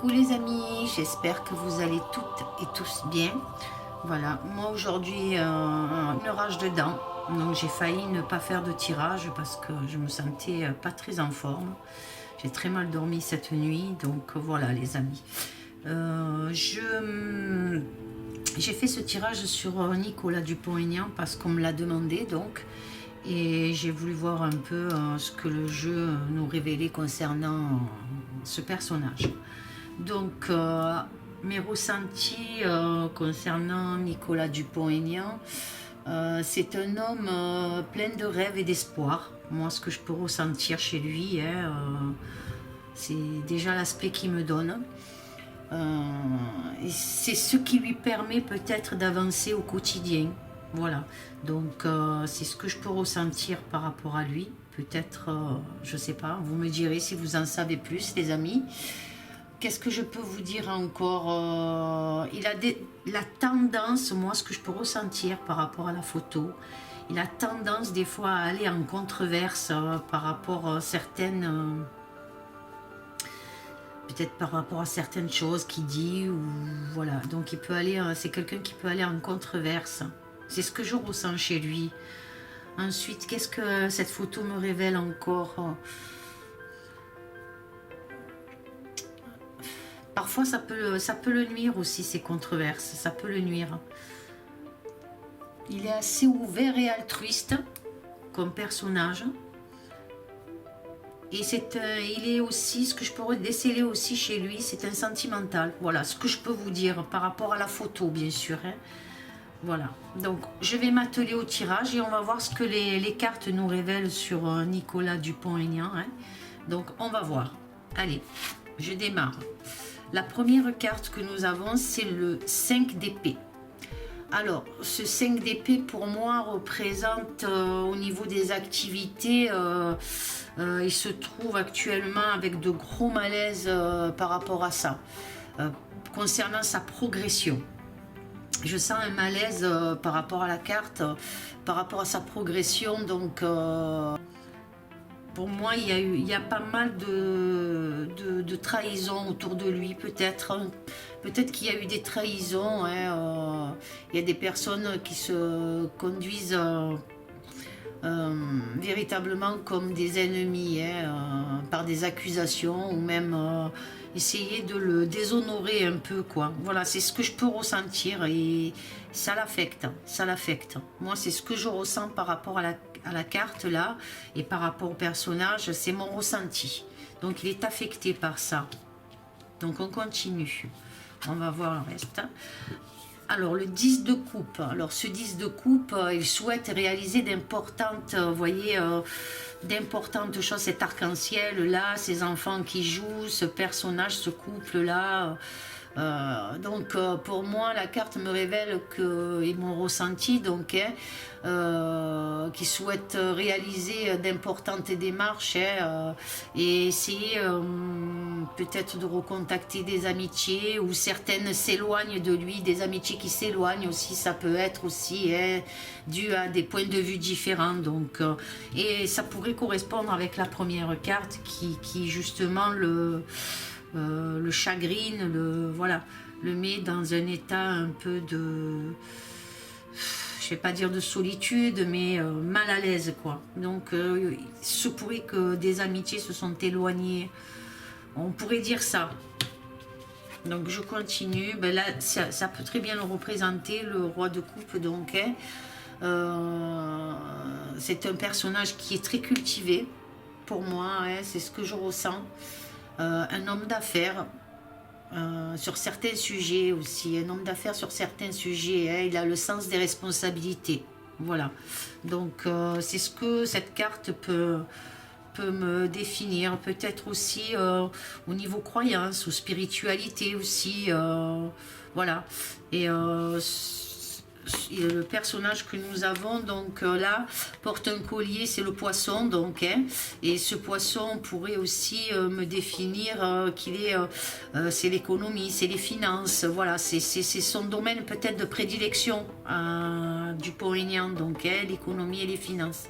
Coucou les amis, j'espère que vous allez toutes et tous bien. Voilà, moi aujourd'hui, une rage de dents. Donc j'ai failli ne pas faire de tirage parce que je me sentais pas très en forme. J'ai très mal dormi cette nuit, donc voilà les amis. J'ai fait ce tirage sur Nicolas Dupont-Aignan parce qu'on me l'a demandé donc. Et j'ai voulu voir un peu ce que le jeu nous révélait concernant ce personnage. Donc, mes ressentis concernant Nicolas Dupont-Aignan, c'est un homme plein de rêves et d'espoir. Moi, ce que je peux ressentir chez lui, c'est déjà l'aspect qu'il me donne. Et c'est ce qui lui permet peut-être d'avancer au quotidien. Voilà, donc c'est ce que je peux ressentir par rapport à lui. Peut-être, je sais pas, vous me direz si vous en savez plus, les amis. Qu'est-ce que je peux vous dire encore? Il a la tendance, moi, ce que je peux ressentir par rapport à la photo, il a tendance des fois à aller en controverse par rapport à certaines... peut-être par rapport à certaines choses qu'il dit, ou voilà. Donc il peut aller, c'est quelqu'un qui peut aller en controverse. C'est ce que je ressens chez lui. Ensuite, qu'est-ce que cette photo me révèle encore? Parfois, ça peut le nuire aussi, ces controverses. Ça peut le nuire. Il est assez ouvert et altruiste comme personnage. Et il est aussi, ce que je pourrais déceler aussi chez lui, c'est un sentimental. Voilà, ce que je peux vous dire par rapport à la photo, bien sûr. Hein. Voilà, donc je vais m'atteler au tirage et on va voir ce que les cartes nous révèlent sur Nicolas Dupont-Aignan. Hein. Donc on va voir. Allez, je démarre. La première carte que nous avons, c'est le 5 d'épée. Alors, ce 5 d'épée, pour moi, représente au niveau des activités, il se trouve actuellement avec de gros malaises par rapport à ça, concernant sa progression. Je sens un malaise par rapport à la carte, par rapport à sa progression, donc pour moi il y a pas mal de trahisons autour de lui, peut-être qu'il y a eu des trahisons, hein, il y a des personnes qui se conduisent véritablement comme des ennemis, hein, par des accusations, ou même essayer de le déshonorer un peu, quoi. Voilà, c'est ce que je peux ressentir et ça l'affecte, ça l'affecte. Moi, c'est ce que je ressens par rapport à la carte là, et par rapport au personnage, c'est mon ressenti. Donc il est affecté par ça. Donc on continue. On va voir le reste. Alors le 10 de coupe, alors ce 10 de coupe, il souhaite réaliser d'importantes, vous voyez, d'importantes choses, cet arc-en-ciel là, ces enfants qui jouent, ce personnage, ce couple là. Donc pour moi la carte me révèle que, et mon ressenti donc, qui souhaite réaliser d'importantes démarches, et essayer peut-être de recontacter des amitiés, ou certaines s'éloignent de lui, des amitiés qui s'éloignent aussi, ça peut être aussi dû à des points de vue différents, donc et ça pourrait correspondre avec la première carte qui justement le chagrine, voilà, le met dans un état un peu de, je vais pas dire de solitude, mais mal à l'aise, quoi. Donc il se pourrait que des amitiés se sont éloignées, on pourrait dire ça. Donc je continue. Ben là ça peut très bien le représenter, le roi de coupe, donc c'est un personnage qui est très cultivé pour moi, hein, c'est ce que je ressens. Un homme d'affaires sur certains sujets aussi, un homme d'affaires sur certains sujets, hein, il a le sens des responsabilités, voilà. Donc c'est ce que cette carte peut me définir, peut-être aussi au niveau croyance ou spiritualité aussi, voilà. Et le personnage que nous avons donc là porte un collier, c'est le poisson, donc, hein, et ce poisson pourrait aussi me définir qu'il est c'est l'économie, c'est les finances, voilà, c'est son domaine peut-être de prédilection, Dupont-Aignan, donc, hein, l'économie et les finances,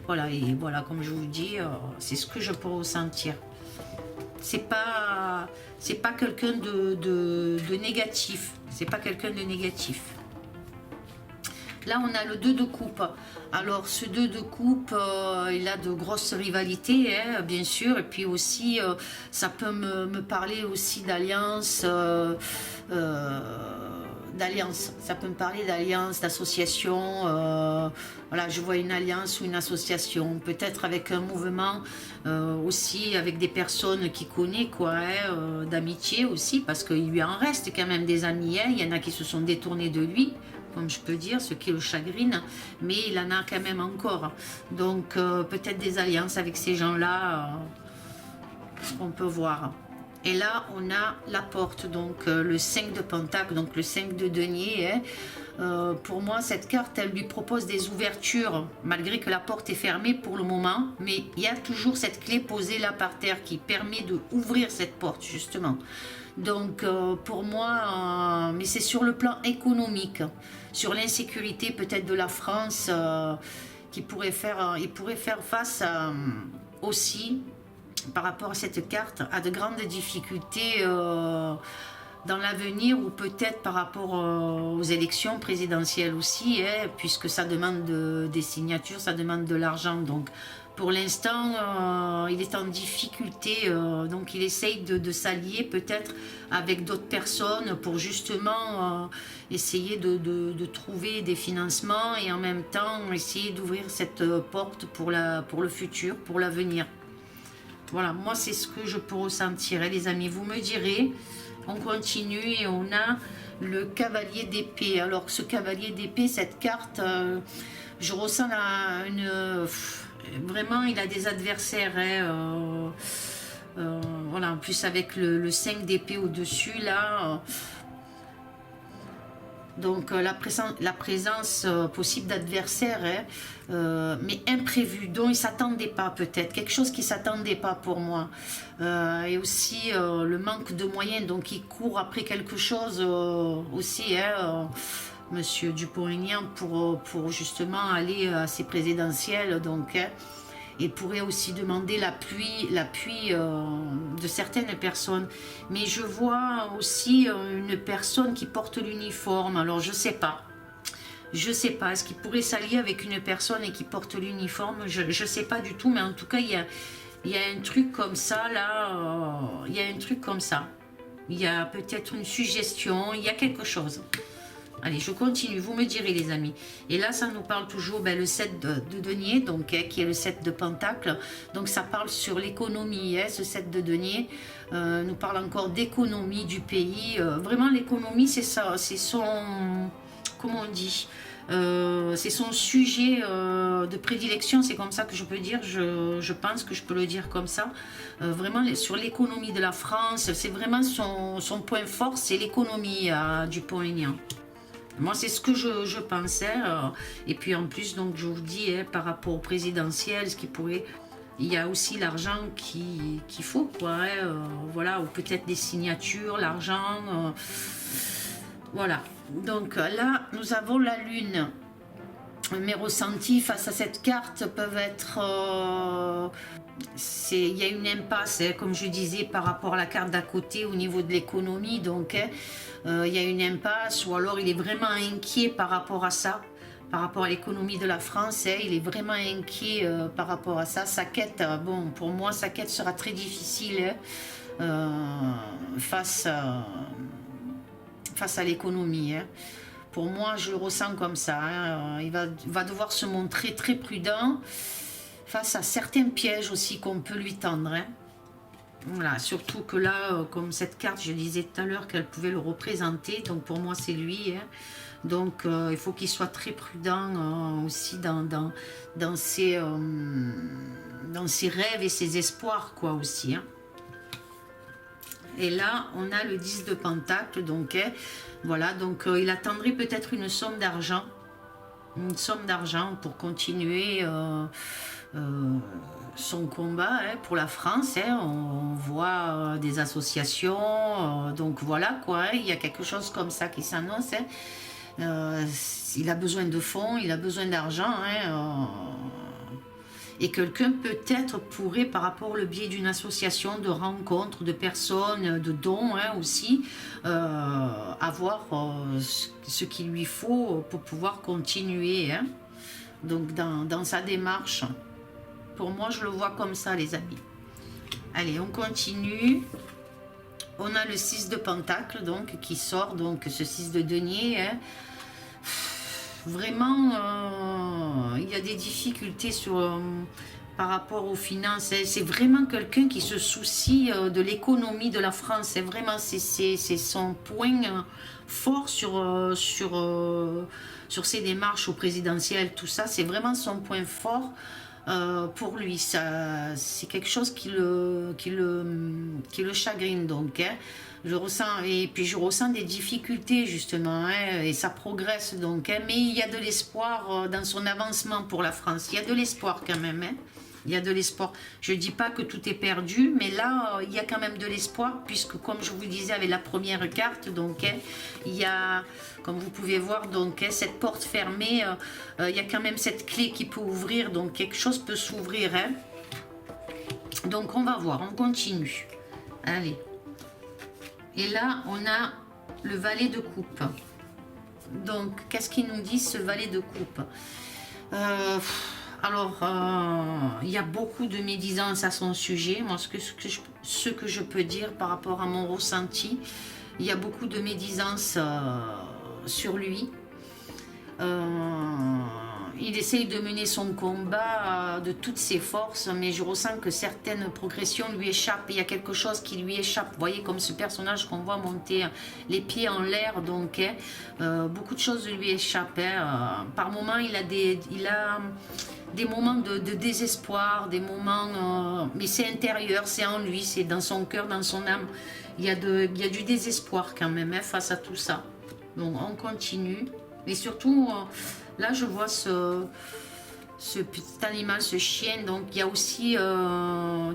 voilà. Et voilà, comme je vous dis, c'est ce que je peux ressentir. c'est pas quelqu'un de négatif. C'est pas quelqu'un de négatif. Là, on a le 2 de coupe. Alors, ce 2 de coupe, il a de grosses rivalités, hein, bien sûr. Et puis aussi, ça peut me parler aussi d'alliance. Ça peut me parler d'alliance, d'association. Voilà, je vois une alliance ou une association. Peut-être avec un mouvement aussi, avec des personnes qu'il connaît, quoi, hein, d'amitié aussi. Parce qu'il lui en reste quand même des amis. Hein. Il y en a qui se sont détournés de lui, comme je peux dire, ce qui le chagrine, mais il en a quand même encore. Donc peut-être des alliances avec ces gens-là, qu'on peut voir. Et là, on a la porte, donc le 5 de Pentacle, donc le 5 de denier. Hein. Pour moi, cette carte, elle lui propose des ouvertures, malgré que la porte est fermée pour le moment, mais il y a toujours cette clé posée là par terre qui permet d'ouvrir cette porte, justement. Donc pour moi, mais c'est sur le plan économique, sur l'insécurité peut-être de la France, il pourrait faire face aussi, par rapport à cette carte, à de grandes difficultés dans l'avenir, ou peut-être par rapport aux élections présidentielles aussi, hein, puisque ça demande des signatures, ça demande de l'argent. Donc pour l'instant, il est en difficulté, donc il essaye de s'allier peut-être avec d'autres personnes pour justement essayer de trouver des financements et en même temps essayer d'ouvrir cette porte pour le futur, pour l'avenir. Voilà, moi c'est ce que je peux ressentir, hein, les amis, vous me direz. On continue et on a le cavalier d'épée. Alors ce cavalier d'épée, cette carte, je ressens vraiment, il a des adversaires. Hein, voilà, en plus avec le 5 d'épée au-dessus, là. Donc la présence possible d'adversaires, hein, mais imprévu, dont il ne s'attendait pas peut-être, quelque chose qui ne s'attendait pas pour moi. Et aussi le manque de moyens, donc il court après quelque chose aussi, hein, Monsieur Dupont-Aignan, pour justement aller à ces présidentielles, donc... Hein, il pourrait aussi demander l'appui de certaines personnes. Mais je vois aussi une personne qui porte l'uniforme. Alors je sais pas. Je sais pas. Est-ce qu'il pourrait s'allier avec une personne et qui porte l'uniforme? Je sais pas du tout. Mais en tout cas, il y a un truc comme ça là. Il y a un truc comme ça. Il y a peut-être une suggestion. Il y a quelque chose. Allez, je continue, vous me direz les amis. Et là, ça nous parle toujours, le 7 de denier, donc, qui est le 7 de pentacle. Donc ça parle sur l'économie, ce 7 de denier. Nous parle encore d'économie du pays. Vraiment, l'économie, c'est ça, c'est son... Comment on dit, c'est son sujet de prédilection, c'est comme ça que je peux dire, je pense que je peux le dire comme ça. Vraiment, sur l'économie de la France, c'est vraiment son point fort, c'est l'économie à Dupont-Aignan. Moi, c'est ce que je pensais. Et puis, en plus, donc, je vous dis, hein, par rapport au présidentiel, ce qui pourrait... Il y a aussi l'argent qu'il faut, quoi. Hein, voilà, ou peut-être des signatures, l'argent. Voilà. Donc, là, nous avons la Lune. Mes ressentis face à cette carte peuvent être... il y a une impasse, hein, comme je disais, par rapport à la carte d'à côté au niveau de l'économie. Donc, hein, il y a une impasse, ou alors il est vraiment inquiet par rapport à ça, par rapport à l'économie de la France. Hein, il est vraiment inquiet par rapport à ça. Sa quête, bon, pour moi, sa quête sera très difficile, hein, face à l'économie. Hein. Pour moi, je le ressens comme ça. Hein. Il va devoir se montrer très prudent face à certains pièges aussi qu'on peut lui tendre. Hein. Voilà, surtout que là, comme cette carte, je disais tout à l'heure qu'elle pouvait le représenter. Donc pour moi, c'est lui. Hein. Donc il faut qu'il soit très prudent aussi dans ses rêves et ses espoirs, quoi, aussi. Hein. Et là, on a le 10 de Pentacle. Donc, hein, voilà, donc il attendrait peut-être une somme d'argent. Une somme d'argent pour continuer son combat, hein, pour la France. Hein. On voit des associations, donc voilà quoi, hein, il y a quelque chose comme ça qui s'annonce. Hein. Il a besoin de fonds, il a besoin d'argent. Hein, Et quelqu'un peut-être pourrait, par rapport au biais d'une association, de rencontres, de personnes, de dons hein, aussi, avoir ce qu'il lui faut pour pouvoir continuer. Hein. Donc dans sa démarche. Pour moi, je le vois comme ça, les amis. Allez, on continue. On a le 6 de Pentacle, donc, qui sort, donc, ce 6 de denier. Hein. Vraiment, il y a des difficultés par rapport aux finances. Hein. C'est vraiment quelqu'un qui se soucie de l'économie de la France. C'est vraiment, c'est son point fort sur ses démarches au présidentiel. Tout ça, c'est vraiment son point fort. Pour lui, c'est quelque chose qui le chagrine donc. Hein. Je ressens et puis je ressens des difficultés justement hein, et ça progresse donc. Hein, mais il y a de l'espoir dans son avancement pour la France. Il y a de l'espoir quand même. Hein. Il y a de l'espoir. Je ne dis pas que tout est perdu, mais là, il y a quand même de l'espoir, puisque comme je vous disais avec la première carte, donc, hein, il y a, comme vous pouvez voir, donc, hein, cette porte fermée, il y a quand même cette clé qui peut ouvrir, donc quelque chose peut s'ouvrir. Hein. Donc, on va voir, on continue. Allez. Et là, on a le valet de coupe. Donc, qu'est-ce qu'il nous dit, ce valet de coupe Alors, il y a beaucoup de médisance à son sujet. Moi, ce que je peux dire par rapport à mon ressenti, il y a beaucoup de médisance sur lui. Il essaye de mener son combat de toutes ses forces, mais je ressens que certaines progressions lui échappent. Il y a quelque chose qui lui échappe. Vous voyez, comme ce personnage qu'on voit monter les pieds en l'air, donc beaucoup de choses lui échappent. Hein. Par moments, il a des moments de désespoir, des moments... mais c'est intérieur, c'est en lui, c'est dans son cœur, dans son âme. Il y a du désespoir quand même hein, face à tout ça. Donc on continue. Et surtout, là je vois ce petit animal, ce chien. Donc il y a aussi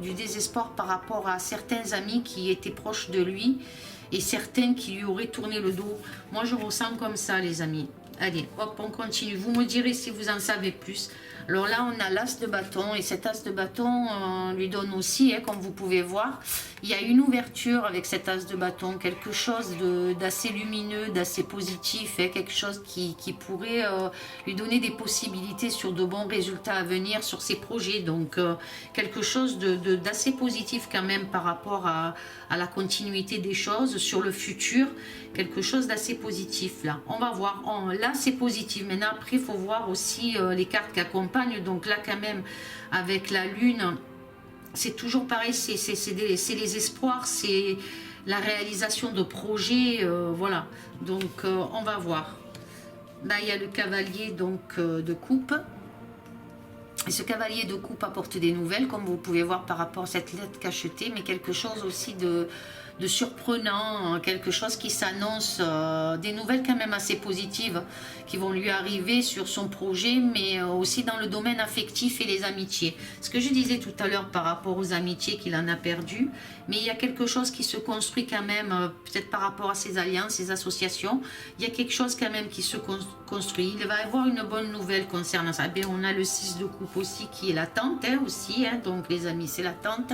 du désespoir par rapport à certains amis qui étaient proches de lui et certains qui lui auraient tourné le dos. Moi je ressens comme ça les amis. Allez, hop, on continue. Vous me direz si vous en savez plus. Alors là, on a l'as de bâton. Et cet as de bâton lui donne aussi, hein, comme vous pouvez voir, il y a une ouverture avec cet as de bâton. Quelque chose d'assez lumineux, d'assez positif. Hein, quelque chose qui pourrait lui donner des possibilités sur de bons résultats à venir sur ses projets. Donc, quelque chose d'assez positif quand même par rapport à la continuité des choses, sur le futur. Quelque chose d'assez positif là. On va voir. Là, c'est positif. Maintenant, après, il faut voir aussi les cartes qui accompagnent. Donc là, quand même, avec la lune, c'est toujours pareil. C'est les espoirs, c'est la réalisation de projets. Voilà. Donc, on va voir. Là, il y a le cavalier donc, de coupe. Et ce cavalier de coupe apporte des nouvelles, comme vous pouvez voir par rapport à cette lettre cachetée, mais quelque chose aussi de surprenant, quelque chose qui s'annonce, des nouvelles quand même assez positives qui vont lui arriver sur son projet, mais aussi dans le domaine affectif et les amitiés. Ce que je disais tout à l'heure par rapport aux amitiés qu'il en a perdu, mais il y a quelque chose qui se construit quand même, peut-être par rapport à ses alliances, ses associations, il y a quelque chose quand même qui se construit. Il va y avoir une bonne nouvelle concernant ça. Bien, on a le 6 de coupe aussi qui est l'attente, hein, aussi, hein, donc les amis c'est l'attente,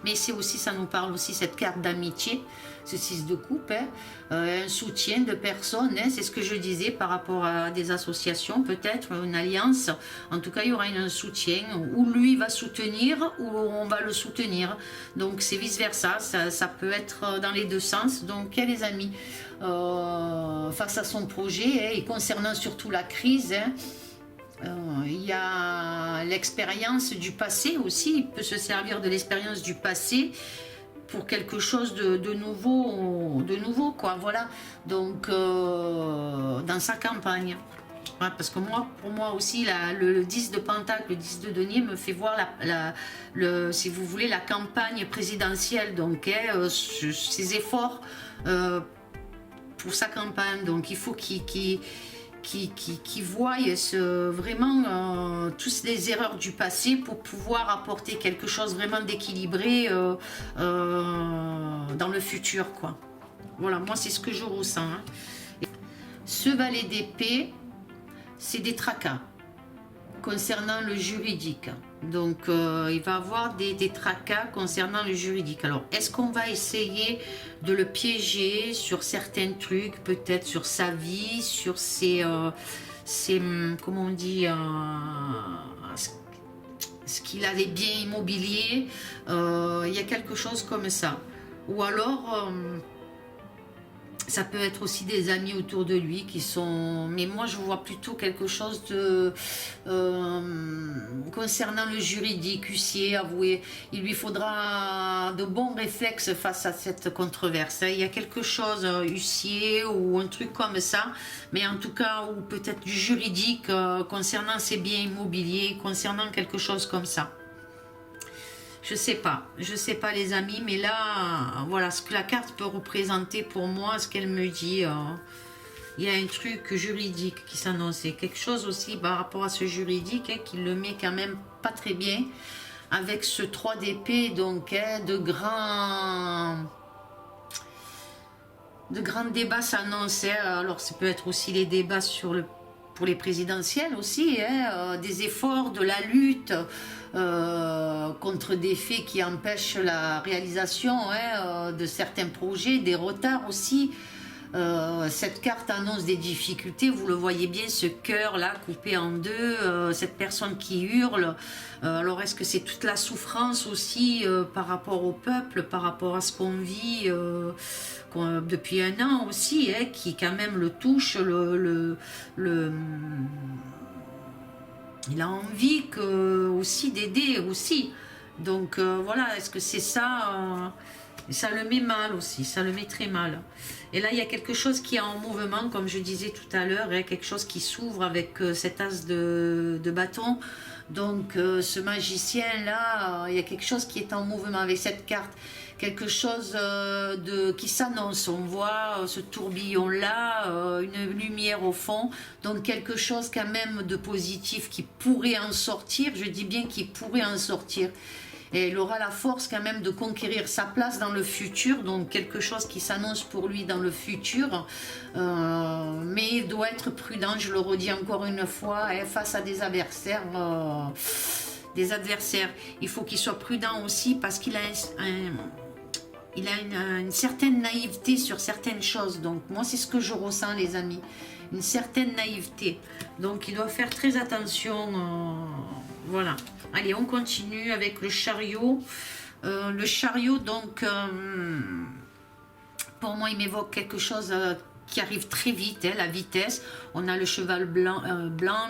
mais c'est aussi, ça nous parle aussi cette carte d'amitié, ce 6 de coupe, hein, un soutien de personnes, hein, c'est ce que je disais par rapport à des associations, peut-être une alliance, en tout cas il y aura un soutien, où lui va soutenir, ou on va le soutenir, donc c'est vice versa, ça peut être dans les deux sens. Donc il y a les amis, face à son projet, hein, et concernant surtout la crise, hein, il y a l'expérience du passé aussi, il peut se servir de l'expérience du passé pour quelque chose de nouveau, quoi, voilà. Donc, dans sa campagne. Voilà, parce que pour moi aussi, le 10 de Pentacle, le 10 de denier me fait voir, si vous voulez, la campagne présidentielle, donc hein, ses efforts pour sa campagne. Donc, il faut qu'il voient vraiment toutes les erreurs du passé pour pouvoir apporter quelque chose vraiment d'équilibré dans le futur, quoi. Voilà, moi c'est ce que je ressens. Hein. Ce valet d'épée, c'est des tracas concernant le juridique. Donc, il va avoir des tracas concernant le juridique. Alors, est-ce qu'on va essayer de le piéger sur certains trucs, peut-être sur sa vie, sur comment on dit, ce qu'il avait bien immobilier. Il y a quelque chose comme ça. Ou alors, ça peut être aussi des amis autour de lui qui sont... Mais moi, je vois plutôt quelque chose de... concernant le juridique, huissier, avoué. Il lui faudra de bons réflexes face à cette controverse. Il y a quelque chose, huissier ou un truc comme ça. Mais en tout cas, ou peut-être du juridique concernant ses biens immobiliers, concernant quelque chose comme ça. Je sais pas les amis, mais là, voilà ce que la carte peut représenter pour moi, ce qu'elle me dit. Il y a un truc juridique qui s'annonçait, quelque chose aussi par rapport à ce juridique qui le met quand même pas très bien, avec ce 3 d'épée, donc de grands débats s'annonçaient. Alors ça peut être aussi les débats pour les présidentielles aussi, des efforts, de la lutte contre des faits qui empêchent la réalisation de certains projets, des retards aussi. Cette carte annonce des difficultés, vous le voyez bien, ce cœur là coupé en deux, cette personne qui hurle. Alors est-ce que c'est toute la souffrance aussi par rapport au peuple, par rapport à ce qu'on vit depuis un an aussi, qui quand même le touche, il a envie aussi d'aider aussi. Donc voilà, est-ce que c'est ça ça le met mal aussi, ça le met très mal. Et là, il y a quelque chose qui est en mouvement, comme je disais tout à l'heure, quelque chose qui s'ouvre avec cet as de bâton. Donc, ce magicien-là, il y a quelque chose qui est en mouvement avec cette carte. Quelque chose qui s'annonce. On voit ce tourbillon-là, une lumière au fond. Donc, quelque chose quand même de positif qui pourrait en sortir. Je dis bien qu'il pourrait en sortir. Et il aura la force quand même de conquérir sa place dans le futur, donc quelque chose qui s'annonce pour lui dans le futur. Mais il doit être prudent, je le redis encore une fois, face à des adversaires. Il faut qu'il soit prudent aussi parce qu'il a une certaine naïveté sur certaines choses. Donc moi, c'est ce que je ressens, les amis. Une certaine naïveté. Donc il doit faire très attention. Voilà. Allez, on continue avec le chariot. Le chariot, donc, pour moi, il m'évoque quelque chose qui arrive très vite, la vitesse. On a le cheval blanc,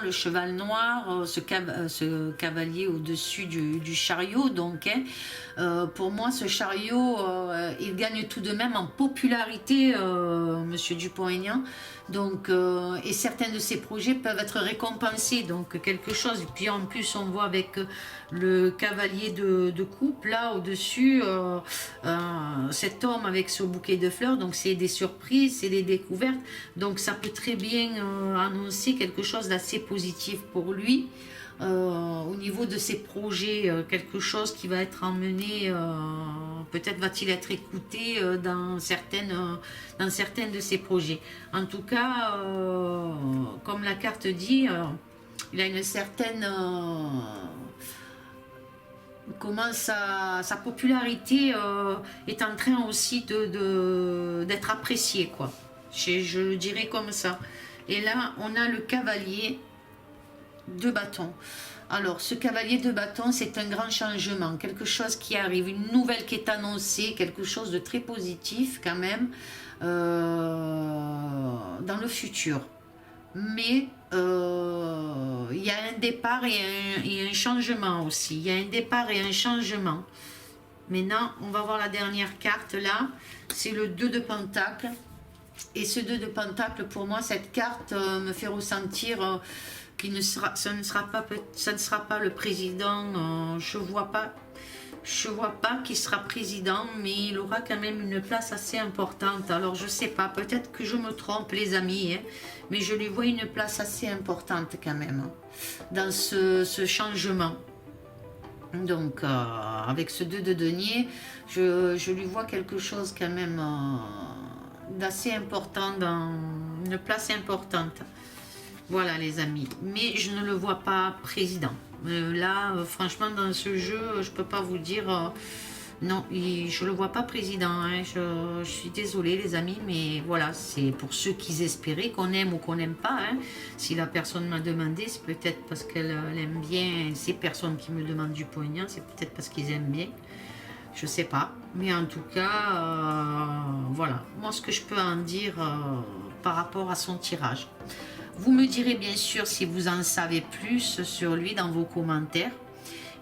le cheval noir, ce cavalier au-dessus du chariot. Donc, pour moi, ce chariot, il gagne tout de même en popularité, Monsieur Dupont-Aignan. Donc, et certains de ces projets peuvent être récompensés, donc quelque chose. Et puis en plus, on voit avec le cavalier de coupe là au-dessus, cet homme avec ce bouquet de fleurs. Donc c'est des surprises, c'est des découvertes. Donc ça peut très bien annoncer quelque chose d'assez positif pour lui. Au niveau de ses projets, quelque chose qui va être emmené, peut-être va-t-il être écouté dans certaines de ses projets. En tout cas, comme la carte dit, il a une certaine... comment sa popularité est en train aussi d'être appréciée, quoi. Je le dirais comme ça. Et là, on a le cavalier de bâton. Alors, ce cavalier de bâton, c'est un grand changement, quelque chose qui arrive, une nouvelle qui est annoncée, quelque chose de très positif quand même, dans le futur. Mais il y a un départ et un changement aussi. Il y a un départ et un changement. Maintenant, on va voir la dernière carte là. C'est le 2 de Pentacle. Et ce 2 de Pentacle, pour moi, cette carte me fait ressentir... ça ne sera pas le président, je vois pas qu'il sera président, mais il aura quand même une place assez importante. Alors je sais pas, peut-être que je me trompe les amis, mais je lui vois une place assez importante quand même dans ce changement. Donc avec ce 2 de denier, je lui vois quelque chose quand même d'assez important, dans une place importante. Voilà les amis, mais je ne le vois pas président. Là, franchement, dans ce jeu, je peux pas vous dire... non, je le vois pas président, hein. Je suis désolée les amis, mais voilà, c'est pour ceux qui espéraient, qu'on aime ou qu'on n'aime pas, hein. Si la personne m'a demandé, c'est peut-être parce qu'elle aime bien, ces personnes qui me demandent du poignant, c'est peut-être parce qu'ils aiment bien, je sais pas. Mais en tout cas, voilà, moi ce que je peux en dire par rapport à son tirage. Vous me direz bien sûr si vous en savez plus sur lui dans vos commentaires.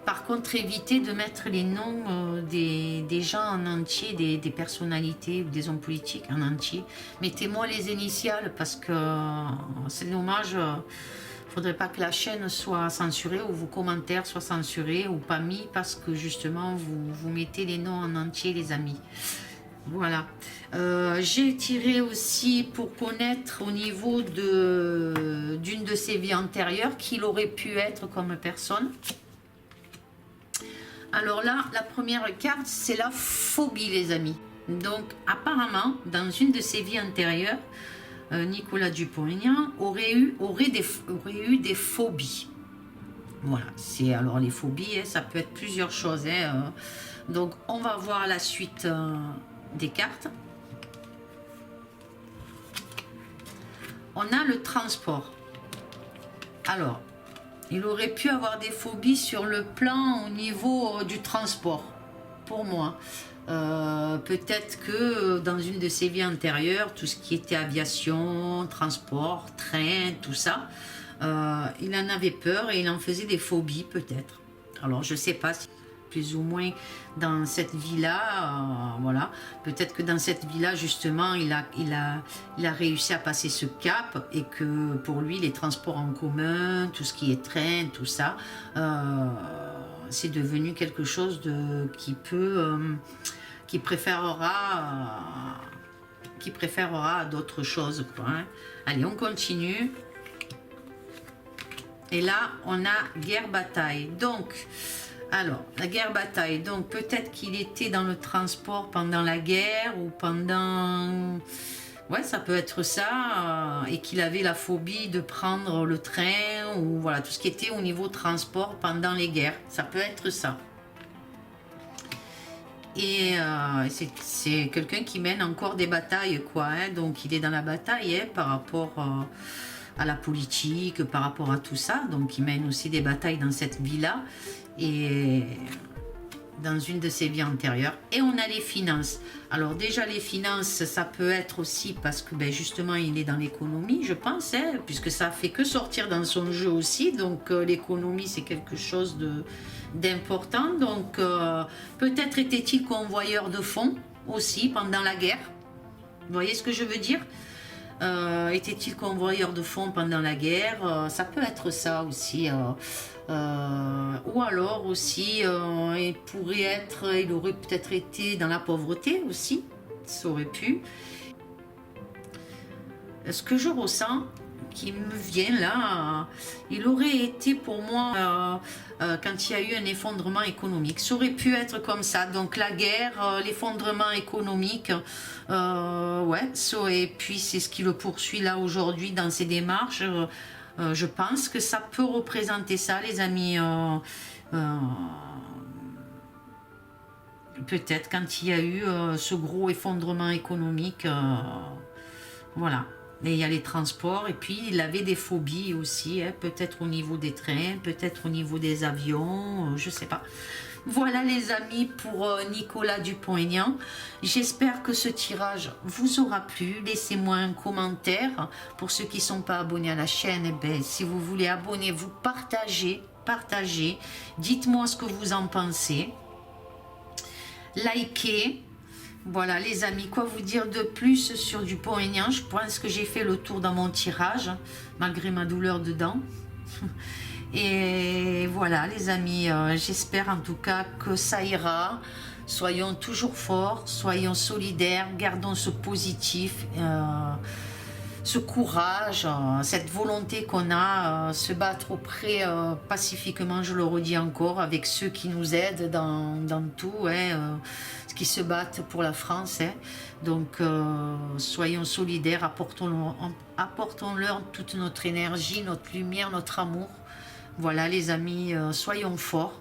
Par contre, évitez de mettre les noms des gens en entier, des personnalités ou des hommes politiques en entier. Mettez-moi les initiales parce que c'est dommage. Il ne faudrait pas que la chaîne soit censurée ou vos commentaires soient censurés ou pas mis parce que justement vous mettez les noms en entier, les amis. Voilà. J'ai tiré aussi pour connaître au niveau d'une de ses vies antérieures qu'il aurait pu être comme personne. Alors là, la première carte, c'est la phobie, les amis. Donc, apparemment, dans une de ses vies antérieures, Nicolas Dupont-Aignan aurait eu des phobies. Voilà, c'est alors les phobies, hein, ça peut être plusieurs choses. Hein, donc, on va voir la suite des cartes. On a le transport. Alors, il aurait pu avoir des phobies sur le plan au niveau du transport, pour moi. Peut-être que dans une de ses vies antérieures, tout ce qui était aviation, transport, train, tout ça, il en avait peur et il en faisait des phobies peut-être. Alors je ne sais pas si plus ou moins dans cette vie-là, voilà. Peut-être que dans cette vie-là, justement, il a réussi à passer ce cap et que pour lui, les transports en commun, tout ce qui est train, tout ça, c'est devenu quelque chose qui préférera à d'autres choses, quoi, hein. Allez, on continue. Et là, on a guerre-bataille. Donc, alors, la guerre-bataille, donc peut-être qu'il était dans le transport pendant la guerre ou pendant... Ouais, ça peut être ça, et qu'il avait la phobie de prendre le train ou voilà, tout ce qui était au niveau transport pendant les guerres. Ça peut être ça. Et c'est quelqu'un qui mène encore des batailles, quoi, hein, donc il est dans la bataille, hein, par rapport... à la politique, par rapport à tout ça. Donc il mène aussi des batailles dans cette vie-là et dans une de ses vies antérieures. Et on a les finances. Alors déjà les finances, ça peut être aussi parce que ben, justement il est dans l'économie, je pense, hein, puisque ça fait que sortir dans son jeu aussi. Donc l'économie c'est quelque chose d'important. Donc peut-être était-il convoyeur de fonds aussi pendant la guerre. Vous voyez ce que je veux dire ? Était-il convoyeur de fonds pendant la guerre? Ça peut être ça aussi. Ou alors aussi, il aurait peut-être été dans la pauvreté aussi. Ça aurait pu. Ce que je ressens, qui me vient là, il aurait été pour moi quand il y a eu un effondrement économique. Ça aurait pu être comme ça. Donc la guerre, l'effondrement économique, ouais, ça, et puis c'est ce qui le poursuit là aujourd'hui dans ses démarches. Je pense que ça peut représenter ça, les amis. Peut-être quand il y a eu ce gros effondrement économique, voilà. Et il y a les transports, et puis il avait des phobies aussi, hein, peut-être au niveau des trains, peut-être au niveau des avions, je sais pas. Voilà les amis pour Nicolas Dupont-Aignan. J'espère que ce tirage vous aura plu. Laissez-moi un commentaire. Pour ceux qui ne sont pas abonnés à la chaîne, eh ben, si vous voulez abonnez-vous, partagez. Dites-moi ce que vous en pensez. Likez. Voilà les amis, quoi vous dire de plus sur Dupont-Aignan? Je pense que j'ai fait le tour dans mon tirage, malgré ma douleur dedans. Et voilà les amis, j'espère en tout cas que ça ira. Soyons toujours forts, soyons solidaires, gardons ce positif, ce courage, cette volonté qu'on a, se battre auprès pacifiquement, je le redis encore, avec ceux qui nous aident dans tout, hein, qui se battent pour la France, hein. Donc soyons solidaires, apportons-leur toute notre énergie, notre lumière, notre amour. Voilà les amis, soyons forts.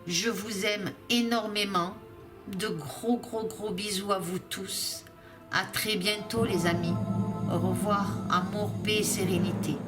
Je vous aime énormément. De gros gros gros bisous à vous tous. À très bientôt les amis. Au revoir, amour, paix et sérénité.